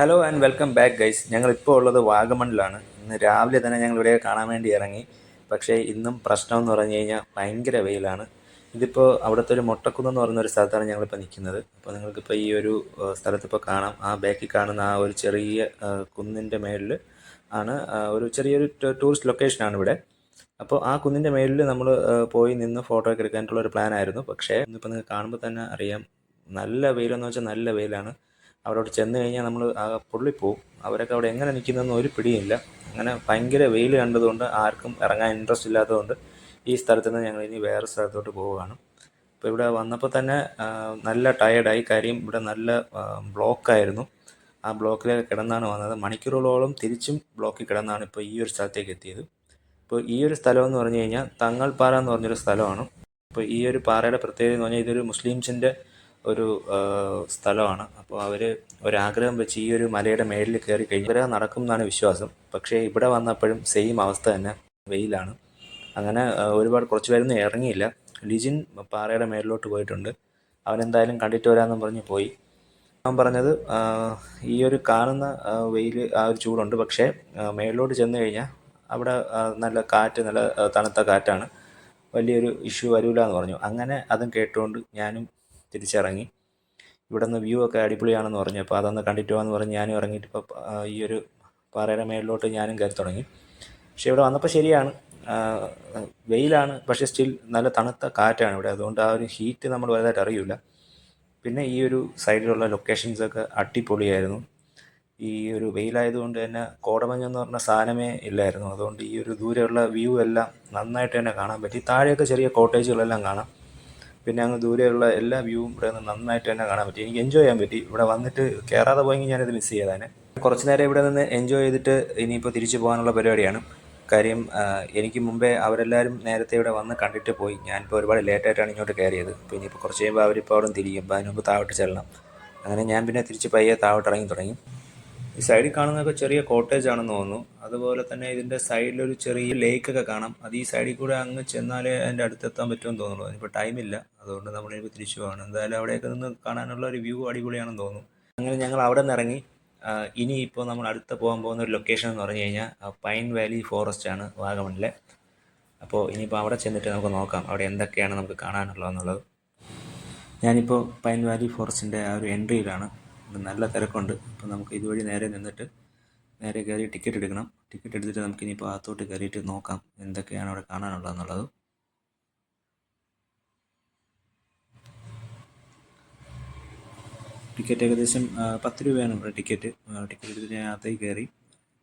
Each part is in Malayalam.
Hello and welcome back guys. ഞങ്ങളിപ്പോൾ ഉള്ളത് വാഗമണിലാണ്. ഇന്ന് രാവിലെ തന്നെ ഞങ്ങൾ ഇവിടെ കാണാൻ വേണ്ടി ഇറങ്ങി. പക്ഷേ ഇന്നും പ്രശ്നം എന്ന് പറഞ്ഞു കഴിഞ്ഞാൽ ഭയങ്കര വെയിലാണ്. ഇതിപ്പോൾ അവിടുത്തെ ഒരു മൊട്ടക്കുന്ന് എന്ന് പറയുന്ന ഒരു സ്ഥലത്താണ് ഞങ്ങളിപ്പോൾ നിൽക്കുന്നത്. അപ്പോൾ നിങ്ങൾക്കിപ്പോൾ ഈ ഒരു സ്ഥലത്തിപ്പോൾ കാണാം. ആ ബാക്കിൽ കാണുന്ന ആ ഒരു ചെറിയ കുന്നിൻ്റെ മേളിൽ ആണ് ഒരു ചെറിയൊരു ടൂറിസ്റ്റ് ലൊക്കേഷനാണ് ഇവിടെ. അപ്പോൾ ആ കുന്നിൻ്റെ മേളിൽ നമ്മൾ പോയി നിന്ന് ഫോട്ടോ ഒക്കെ എടുക്കാനായിട്ടുള്ള ഒരു പ്ലാൻ ആയിരുന്നു. പക്ഷേ ഇന്നിപ്പോൾ നിങ്ങൾക്ക് കാണുമ്പോൾ തന്നെ അറിയാം, നല്ല വെയിലെന്ന് വെച്ചാൽ നല്ല വെയിലാണ്. അവിടോട്ട് ചെന്ന് കഴിഞ്ഞാൽ നമ്മൾ പൊള്ളിപ്പോവും. അവരൊക്കെ അവിടെ എങ്ങനെ നിൽക്കുന്നതെന്ന് ഒരു പിടിയില്ല. അങ്ങനെ ഭയങ്കര വെയിൽ കണ്ടതുകൊണ്ട് ആർക്കും ഇറങ്ങാൻ ഇൻട്രസ്റ്റ് ഇല്ലാത്തതുകൊണ്ട് ഈ സ്ഥലത്ത് നിന്ന് ഞങ്ങൾ ഇനി വേറെ സ്ഥലത്തോട്ട് പോവുകയാണ്. അപ്പോൾ ഇവിടെ വന്നപ്പോൾ തന്നെ നല്ല ടയേർഡായി. കാര്യം ഇവിടെ നല്ല ബ്ലോക്കായിരുന്നു. ആ ബ്ലോക്കിലൊക്കെ കിടന്നാണ് വന്നത്. മണിക്കൂറുകളോളം തിരിച്ചും ബ്ലോക്കിൽ കിടന്നാണ് ഇപ്പോൾ ഈ ഒരു സ്ഥലത്തേക്ക് എത്തിയത്. ഇപ്പോൾ ഈ ഒരു സ്ഥലം എന്ന് പറഞ്ഞു കഴിഞ്ഞാൽ തങ്ങൾപ്പാറ എന്ന് പറഞ്ഞൊരു സ്ഥലമാണ്. അപ്പോൾ ഈ ഒരു പാറയുടെ പ്രത്യേകത എന്ന് പറഞ്ഞാൽ ഇതൊരു മുസ്ലിംസിൻ്റെ ഒരു സ്ഥലമാണ്. അപ്പോൾ അവർ ഒരാഗ്രഹം വെച്ച് ഈ ഒരു മലയുടെ മേളിൽ കയറി കഴിഞ്ഞാൽ ആഗ്രഹം നടക്കും എന്നാണ് വിശ്വാസം. പക്ഷേ ഇവിടെ വന്നപ്പോഴും സെയിം അവസ്ഥ തന്നെ, വെയിലാണ്. അങ്ങനെ കുറച്ച് പേരൊന്നും ഇറങ്ങിയില്ല. ലിജിൻ പാറയുടെ മേളിലോട്ട് പോയിട്ടുണ്ട്. അവനെന്തായാലും കണ്ടിട്ട് വരാമെന്നും പറഞ്ഞ് പോയി. അവൻ പറഞ്ഞത് ഈ ഒരു കാണുന്ന വെയിൽ ആ ഒരു ചൂടുണ്ട്, പക്ഷേ മേളിലോട്ട് ചെന്ന് കഴിഞ്ഞാൽ അവിടെ നല്ല കാറ്റ്, നല്ല തണുത്ത കാറ്റാണ്, വലിയൊരു ഇഷ്യൂ വരില്ല എന്ന് പറഞ്ഞു. അങ്ങനെ അതും കേട്ടുകൊണ്ട് ഞാനും തിരിച്ചിറങ്ങി. ഇവിടെ നിന്ന് വ്യൂ ഒക്കെ അടിപൊളിയാണെന്ന് പറഞ്ഞു. അപ്പോൾ അതൊന്ന് കണ്ടിട്ട് പോകാമെന്ന് പറഞ്ഞ് ഞാനും ഇറങ്ങിയിട്ട് ഇപ്പോൾ ഈ ഒരു പാറയുടെ മേളിലോട്ട് ഞാനും കയറി തുടങ്ങി. പക്ഷേ ഇവിടെ വന്നപ്പോൾ ശരിയാണ്, വെയിലാണ്, പക്ഷേ സ്റ്റിൽ നല്ല തണുത്ത കാറ്റാണ് ഇവിടെ. അതുകൊണ്ട് ആ ഒരു ഹീറ്റ് നമ്മൾ വലുതായിട്ട് അറിയില്ല. പിന്നെ ഈ ഒരു സൈഡിലുള്ള ലൊക്കേഷൻസൊക്കെ അടിപൊളിയായിരുന്നു. ഈ ഒരു വെയിലായതുകൊണ്ട് തന്നെ കോടമഞ്ഞെന്ന് പറഞ്ഞ സാധനമേ ഇല്ലായിരുന്നു. അതുകൊണ്ട് ഈ ഒരു ദൂരെയുള്ള വ്യൂ എല്ലാം നന്നായിട്ട് തന്നെ കാണാൻ പറ്റി. താഴെയൊക്കെ ചെറിയ കോട്ടേജുകളെല്ലാം കാണാം. പിന്നെ അങ്ങ് ദൂരെയുള്ള എല്ലാ വ്യൂവും ഇവിടെ നിന്ന് നന്നായിട്ട് തന്നെ കാണാൻ പറ്റി. എനിക്ക് എൻജോയ് ചെയ്യാൻ പറ്റി. ഇവിടെ വന്നിട്ട് കയറാതെ പോയെങ്കിൽ ഞാനത് മിസ് ചെയ്തേനെ. കുറച്ച് നേരം ഇവിടെ നിന്ന് എൻജോയ് ചെയ്തിട്ട് ഇനിയിപ്പോൾ തിരിച്ചു പോകാനുള്ള പരിപാടിയാണ്. കാര്യം എനിക്ക് മുമ്പേ അവരെല്ലാവരും നേരത്തെ ഇവിടെ വന്ന് കണ്ടിട്ട് പോയി. ഞാനിപ്പോൾ ഒരുപാട് ലേറ്റായിട്ടാണ് ഇങ്ങോട്ട് കയറിയത്. അപ്പോൾ ഇനിയിപ്പോൾ കുറച്ച് കഴിയുമ്പോൾ അവരിപ്പോൾ അവിടെ തിരിയും. അപ്പോൾ അതിന് മുമ്പ് താഴോട്ട് ചെല്ലണം. അങ്ങനെ ഞാൻ പിന്നെ തിരിച്ച് പയ്യെ താഴോട്ട് ഇറങ്ങി തുടങ്ങി. ഈ സൈഡിൽ കാണുന്നതൊക്കെ ചെറിയ കോട്ടേജ് ആണെന്ന് തോന്നുന്നു. അതുപോലെ തന്നെ ഇതിൻ്റെ സൈഡിലൊരു ചെറിയ ലേക്കൊക്കെ കാണാം. അത് ഈ സൈഡിൽ കൂടെ അങ്ങ് ചെന്നാലേ അതിൻ്റെ അടുത്തെത്താൻ പറ്റുമെന്ന് തോന്നുന്നു. അതിനിപ്പോൾ ടൈമില്ല, അതുകൊണ്ട് നമ്മളിപ്പോൾ തിരിച്ചു പോകണം. എന്തായാലും അവിടെയൊക്കെ നിന്ന് കാണാനുള്ള ഒരു വ്യൂ അടിപൊളിയാണെന്ന് തോന്നുന്നു. അങ്ങനെ ഞങ്ങൾ അവിടെ നിന്ന് ഇറങ്ങി. ഇനിയിപ്പോൾ നമ്മൾ അടുത്ത് പോകാൻ പോകുന്ന ഒരു ലൊക്കേഷൻ എന്ന് പറഞ്ഞു കഴിഞ്ഞാൽ പൈൻ വാലി ഫോറസ്റ്റ് ആണ് വാഗമണിലെ. അപ്പോൾ ഇനിയിപ്പോൾ അവിടെ ചെന്നിട്ട് നമുക്ക് നോക്കാം അവിടെ എന്തൊക്കെയാണ് നമുക്ക് കാണാനുള്ളതെന്നുള്ളത്. ഞാനിപ്പോൾ പൈൻ വാലി ഫോറസ്റ്റിൻ്റെ ആ ഒരു എൻട്രിയിലാണ്. നല്ല തിരക്കുണ്ട്. അപ്പോൾ നമുക്ക് ഇതുവഴി നേരെ നിന്നിട്ട് നേരെ കയറി ടിക്കറ്റ് എടുക്കണം. ടിക്കറ്റ് എടുത്തിട്ട് നമുക്കിനിപ്പോൾ അകത്തോട്ട് കയറിയിട്ട് നോക്കാം എന്തൊക്കെയാണ് അവിടെ കാണാനുള്ളതെന്നുള്ളത്. ടിക്കറ്റ് ഏകദേശം 10 രൂപയാണ് ഇവിടെ ടിക്കറ്റ്. ടിക്കറ്റ് എടുത്തിട്ട് ഞാൻ അകത്തേക്ക് കയറി.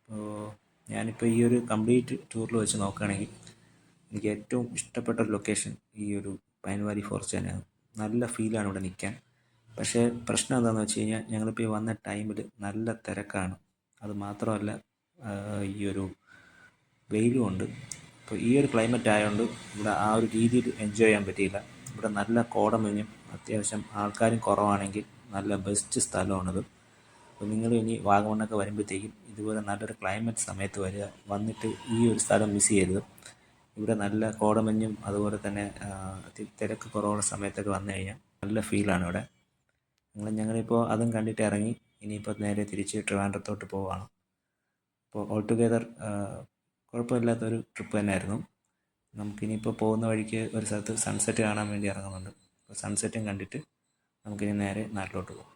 അപ്പോൾ ഞാനിപ്പോൾ ഈ ഒരു കംപ്ലീറ്റ് ടൂറിൽ വെച്ച് നോക്കുകയാണെങ്കിൽ എനിക്ക് ഏറ്റവും ഇഷ്ടപ്പെട്ട ഒരു ലൊക്കേഷൻ ഈ ഒരു പൈൻ വാലി ഫോറസ്റ്റ് തന്നെയാണ്. നല്ല ഫീലാണ് ഇവിടെ നിൽക്കാൻ. പക്ഷേ പ്രശ്നം എന്താണെന്ന് വെച്ച് കഴിഞ്ഞാൽ ഞങ്ങളിപ്പോൾ ഈ വന്ന ടൈമിൽ നല്ല തിരക്കാണ്. അത് മാത്രമല്ല ഈ ഒരു വെയിലും ഉണ്ട്. അപ്പോൾ ഈ ഒരു ക്ലൈമറ്റ് ആയതുകൊണ്ട് ഇവിടെ ആ ഒരു രീതിയിൽ എൻജോയ് ചെയ്യാൻ പറ്റിയില്ല. ഇവിടെ നല്ല കോടമഞ്ഞും അത്യാവശ്യം ആൾക്കാരും കുറവാണെങ്കിൽ നല്ല ബെസ്റ്റ് സ്ഥലമാണത്. അപ്പോൾ നിങ്ങൾ ഇനി വാഗമണ്ണൊക്കെ വരുമ്പോഴത്തേക്കും ഇതുപോലെ നല്ലൊരു ക്ലൈമറ്റ് സമയത്ത് വരിക. വന്നിട്ട് ഈ ഒരു സ്ഥലം മിസ് ചെയ്യരുത്. ഇവിടെ നല്ല കോടമഞ്ഞും അതുപോലെ തന്നെ തിരക്ക് കുറവുള്ള സമയത്തൊക്കെ വന്നു കഴിഞ്ഞാൽ നല്ല ഫീലാണ് ഇവിടെ. ഞങ്ങളിപ്പോൾ അതും കണ്ടിട്ട് ഇറങ്ങി. ഇനിയിപ്പോൾ നേരെ തിരിച്ച് ട്രിവാൻഡ്രത്തോട്ട് പോവുകയാണ്. അപ്പോൾ ഓൾ ടുഗെദർ കുഴപ്പമില്ലാത്തൊരു ട്രിപ്പ് തന്നെയായിരുന്നു. നമുക്കിനിയിപ്പോൾ പോകുന്ന വഴിക്ക് ഒരു സ്ഥലത്ത് സൺസെറ്റ് കാണാൻ വേണ്ടി ഇറങ്ങുന്നുണ്ട്. അപ്പോൾ സൺസെറ്റും കണ്ടിട്ട് നമുക്കിനി നേരെ നാട്ടിലോട്ട് പോകാം.